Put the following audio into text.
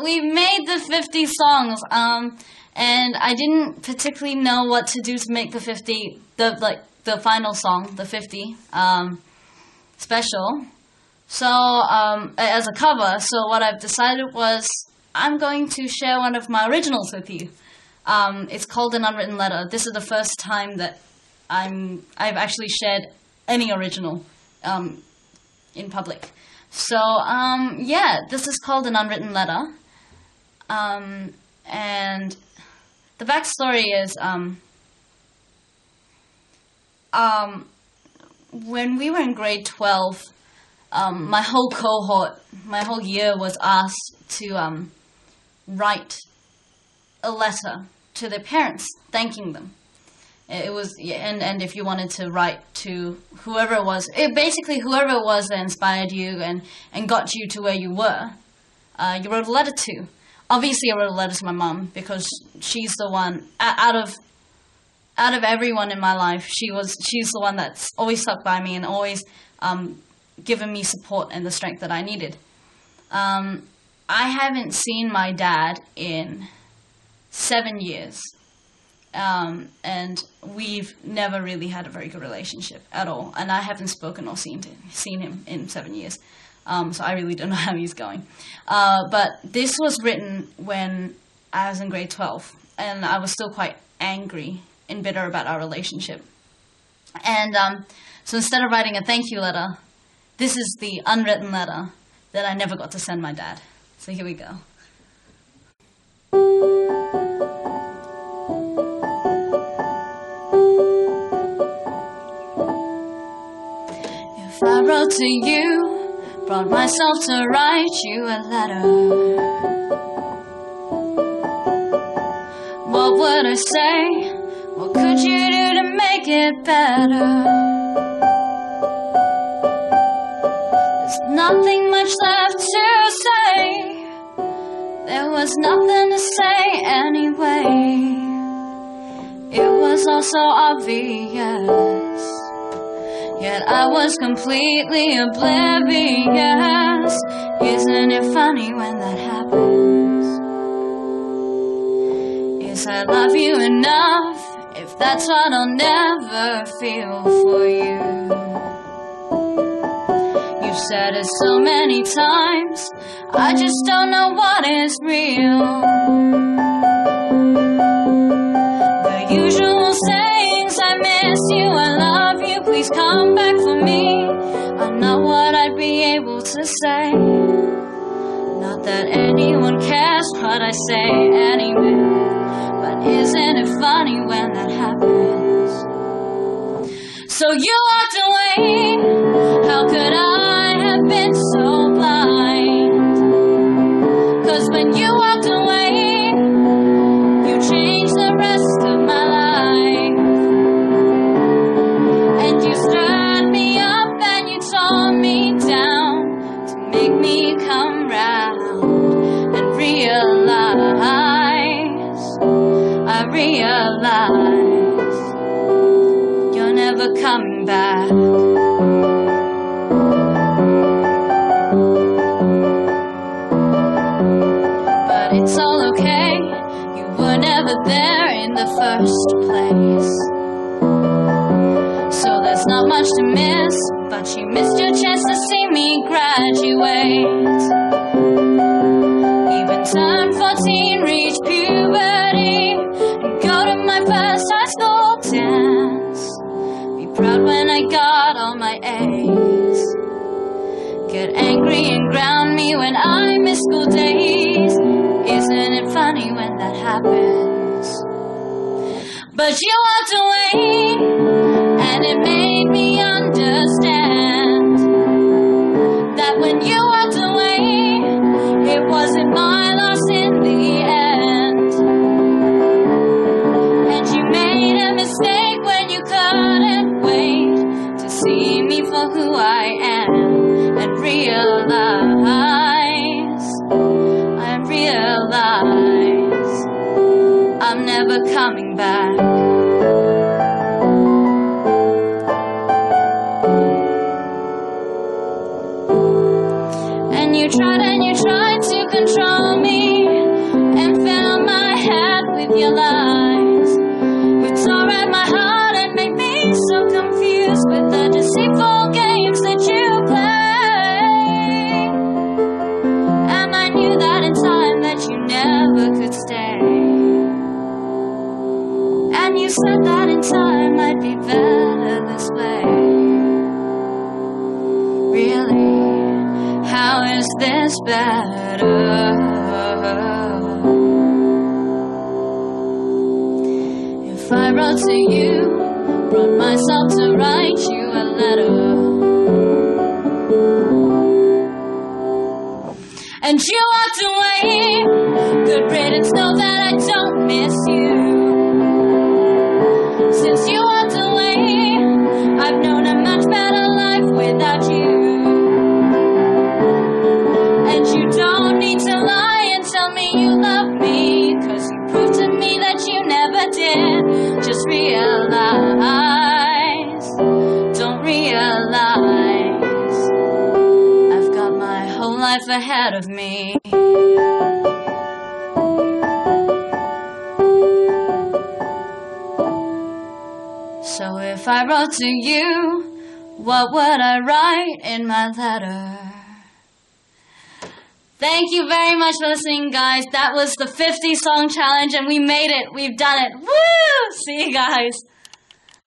we made the 50 songs, and I didn't particularly know what to do to make the 50, the final song, the 50, special. So, as a cover, so what I've decided was I'm going to share one of my originals with you. It's called An Unwritten Letter. This is the first time that I've actually shared any original in public. So, yeah, this is called An Unwritten Letter. And the backstory is, when we were in grade 12, my whole cohort, my whole year was asked to write a letter to their parents, thanking them. It was, and if you wanted to write to whoever it was, basically whoever it was that inspired you and got you to where you were, you wrote a letter to. Obviously, I wrote a letter to my mom because she's the one out of everyone in my life. She's the one that's always stuck by me and always given me support and the strength that I needed. I haven't seen my dad in 7 years. And we've never really had a very good relationship at all. And I haven't spoken or seen him in 7 years. So I really don't know how he's going. But this was written when I was in grade 12. And I was still quite angry and bitter about our relationship. And so instead of writing a thank you letter, this is the unwritten letter that I never got to send my dad. So here we go. If I wrote to you, brought myself to write you a letter, what would I say? What could you do to make it better? There's nothing much left to say. There was nothing to say anyway. It was all so obvious, yet I was completely oblivious. Isn't it funny when that happens? Is I love you enough if that's what I'll never feel for you? You've said it so many times, I just don't know what is real. The usual sayings, I miss you, I love you, please come back for me, are not what I'd be able to say. Not that anyone cares what I say anyway, but isn't it funny when that happens? So you walked away, how could I have been so blind? 'Cause when you walked away, you changed the rest of my life. And you stirred me up and you tore me down to make me come round and realize, I realize you're never coming back. But it's all okay, you were never there in the first place. So there's not much to miss, but you missed your chance to see me graduate. Even turn 14, reach puberty, and go to my first high school dance. Be proud when I got all my A's. Get angry and ground me when I miss school days. Isn't it funny when that happens? But you walked away, and it made me understand that when you walked away, it wasn't my loss in the end. And you made a mistake when you couldn't wait to see me for who I am and realize, I realize I'm never coming back. And you tried to control me, with your lies. You tore at my heart and made me so confused with the deceitful games that you play. And I knew that in time that you never could stay. And you said that in time I'd be better this way. Really, how is this better? If I wrote to you, brought myself to write you a letter, and you walked away, good riddance, know that I don't miss you. Since you walked away, I've known a much better life without you. And you don't need to lie and tell me you love me, 'cause you proved to me that you never did. Just realize, don't realize, I've got my whole life ahead of me. So if I wrote to you, what would I write in my letter? Thank you very much for listening, guys. That was the 50 song challenge, and we made it. We've done it. Woo! See you guys.